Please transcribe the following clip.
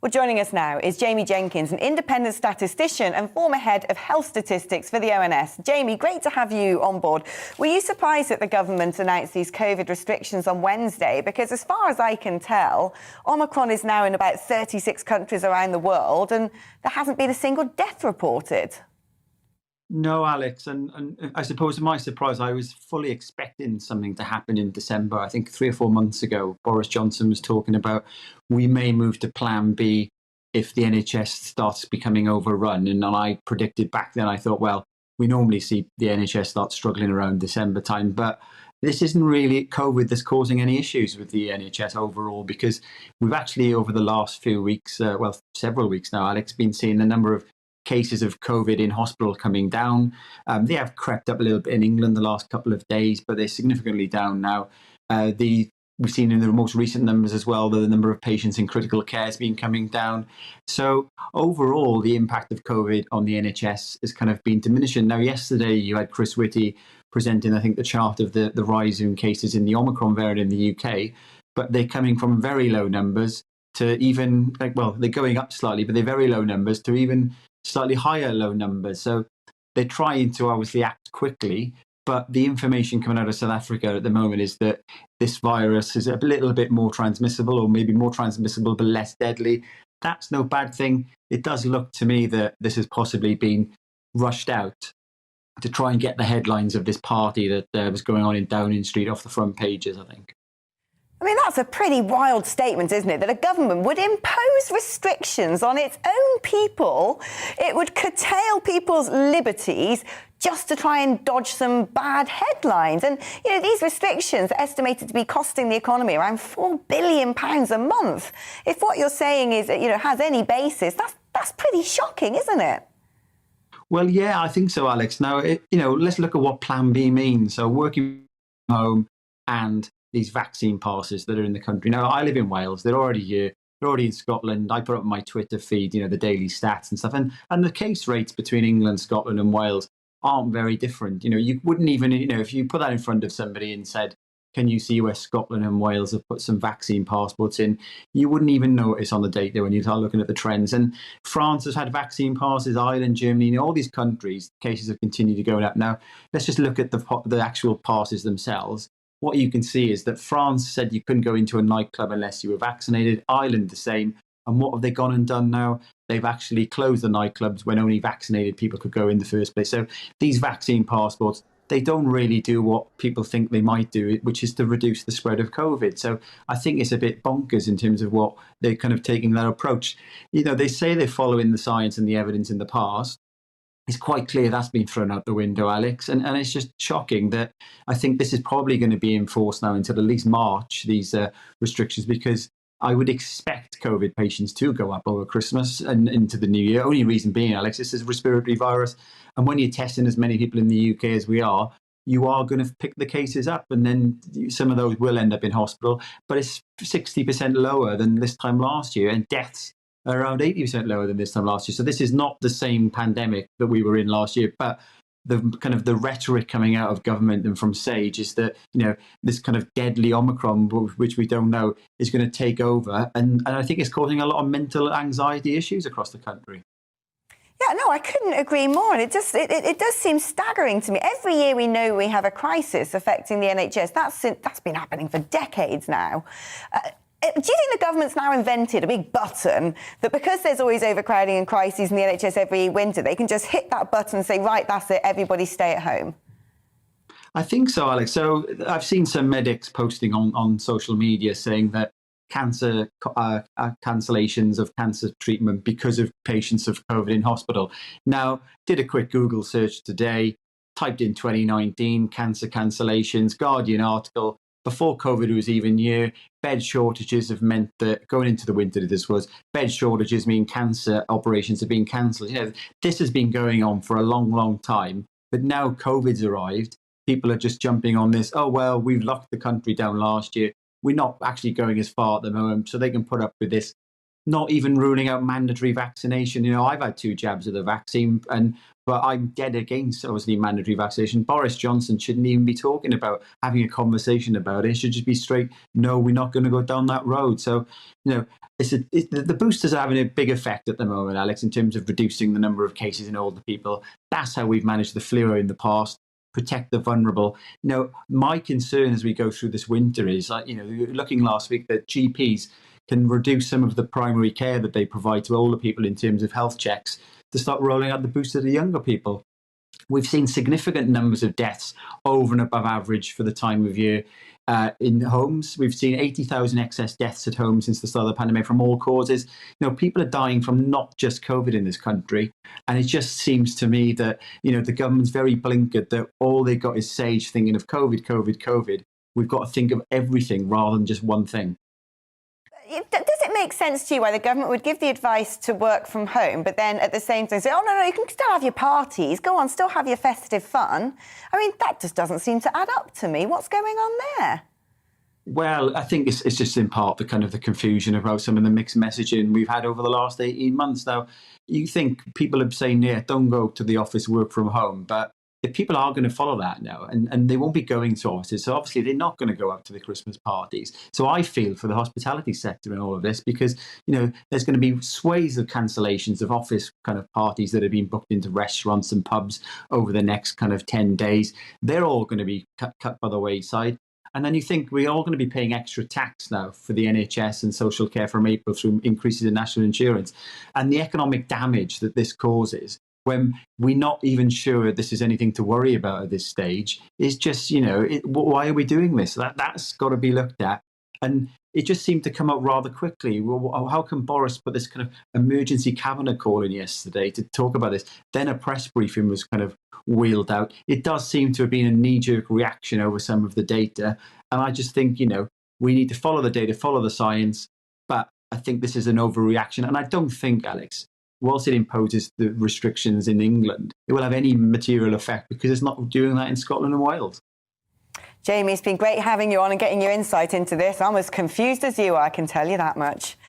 Well, joining us now is Jamie Jenkins, an independent statistician and former head of health statistics for the ONS. Jamie, great to have you on board. Were you surprised that the government announced these COVID restrictions on Wednesday? Because as far as I can tell, Omicron is now in about 36 countries around the world and there hasn't been a single death reported. No, Alex, and I suppose to my surprise, I was fully expecting something to happen in December. I think 3 or 4 months ago, Boris Johnson was talking about we may move to Plan B if the NHS starts becoming overrun. And I predicted back then, I thought, well, we normally see the NHS start struggling around December time, but this isn't really COVID that's causing any issues with the NHS overall, because we've actually over the last few weeks, several weeks now, Alex, been seeing the number of cases of COVID in hospital coming down. They have crept up a little bit in England the last couple of days, but they're significantly down now. We've seen in the most recent numbers as well that the number of patients in critical care has been coming down. So overall, the impact of COVID on the NHS has kind of been diminishing. Now, yesterday you had Chris Whitty presenting, I think, the chart of the rise in cases in the Omicron variant in the UK, but they're coming from very low numbers to even, they're going up slightly, but they're very low numbers to even slightly higher low numbers. So they're trying to obviously act quickly, but the information coming out of South Africa at the moment is that this virus is a little bit more transmissible, or maybe more transmissible but less deadly. That's no bad thing. It does look to me that this has possibly been rushed out to try and get the headlines of this party that was going on in Downing Street off the front pages, I think. I mean, that's a pretty wild statement, isn't it? That a government would impose restrictions on its own people. It would curtail people's liberties just to try and dodge some bad headlines. And, these restrictions are estimated to be costing the economy around £4 billion a month. If what you're saying is, has any basis, that's pretty shocking, isn't it? Well, yeah, I think so, Alex. Now, let's look at what Plan B means. So working from home and these vaccine passes that are in the country. Now, I live in Wales. They're already here. They're already in Scotland. I put up my Twitter feed, the daily stats and stuff. And the case rates between England, Scotland and Wales aren't very different. You wouldn't even, if you put that in front of somebody and said, can you see where Scotland and Wales have put some vaccine passports in? You wouldn't even notice on the data when you start looking at the trends. And France has had vaccine passes, Ireland, Germany, all these countries, cases have continued to go up. Now, let's just look at the actual passes themselves. What you can see is that France said you couldn't go into a nightclub unless you were vaccinated. Ireland the same. And what have they gone and done now? They've actually closed the nightclubs when only vaccinated people could go in the first place. So these vaccine passports, they don't really do what people think they might do, which is to reduce the spread of COVID. So I think it's a bit bonkers in terms of what they're kind of taking that approach. They say they're following the science and the evidence in the past. It's quite clear that's been thrown out the window, Alex. And it's just shocking that I think this is probably going to be enforced now until at least March, these restrictions, because I would expect COVID patients to go up over Christmas and into the new year. Only reason being, Alex, this is a respiratory virus. And when you're testing as many people in the UK as we are, you are going to pick the cases up, and then some of those will end up in hospital. But it's 60% lower than this time last year, and deaths around 80% lower than this time last year. So this is not the same pandemic that we were in last year, but the rhetoric coming out of government and from SAGE is that, this kind of deadly Omicron, which we don't know, is going to take over. And I think it's causing a lot of mental anxiety issues across the country. Yeah, no, I couldn't agree more. And it does seem staggering to me. Every year we know we have a crisis affecting the NHS. That's been happening for decades now. Do you think the government's now invented a big button that because there's always overcrowding and crises in the NHS every winter, they can just hit that button and say, right, that's it, everybody stay at home? I think so, Alex. So I've seen some medics posting on social media saying that cancellations of cancer treatment because of patients of COVID in hospital. Now, did a quick Google search today, typed in 2019, cancer cancellations, Guardian article. Before COVID was even here, bed shortages have meant that going into the winter, bed shortages mean cancer operations have been cancelled. This has been going on for a long, long time. But now COVID's arrived. People are just jumping on this. Oh, well, we've locked the country down last year. We're not actually going as far at the moment, so they can put up with this. Not even ruling out mandatory vaccination. I've had 2 jabs of the vaccine, and But I'm dead against, obviously, mandatory vaccination. Boris Johnson shouldn't even be talking about having a conversation about it. It should just be straight, no, we're not going to go down that road. So, the boosters are having a big effect at the moment, Alex, in terms of reducing the number of cases in older people. That's how we've managed the flu in the past. Protect the vulnerable. My concern as we go through this winter is, looking last week that GPs can reduce some of the primary care that they provide to older people in terms of health checks to start rolling out the booster to younger people. We've seen significant numbers of deaths over and above average for the time of year in homes. We've seen 80,000 excess deaths at home since the start of the pandemic from all causes. People are dying from not just COVID in this country. And it just seems to me that, the government's very blinkered, that all they've got is sage thinking of COVID, COVID, COVID. We've got to think of everything rather than just one thing. Does it make sense to you why the government would give the advice to work from home, but then at the same time say, oh, no, you can still have your parties, go on, still have your festive fun? I mean, that just doesn't seem to add up to me. What's going on there? Well, I think it's just in part the kind of the confusion about some of the mixed messaging we've had over the last 18 months. Now, you think people are saying, yeah, don't go to the office, work from home, but if people are going to follow that now, and they won't be going to offices, so obviously they're not going to go out to the Christmas parties. So I feel for the hospitality sector in all of this, because there's going to be swathes of cancellations of office kind of parties that have been booked into restaurants and pubs over the next kind of 10 days. They're all going to be cut by the wayside. And then you think we're all going to be paying extra tax now for the NHS and social care from April through increases in national insurance, and the economic damage that this causes, when we're not even sure this is anything to worry about at this stage, is just, why are we doing this? That's got to be looked at. And it just seemed to come up rather quickly. Well, how can Boris put this kind of emergency cabinet call in yesterday to talk about this? Then a press briefing was kind of wheeled out. It does seem to have been a knee-jerk reaction over some of the data. And I just think, we need to follow the data, follow the science. But I think this is an overreaction. And I don't think, Alex, whilst it imposes the restrictions in England, it will have any material effect, because it's not doing that in Scotland and Wales. Jamie, it's been great having you on and getting your insight into this. I'm as confused as you are, I can tell you that much.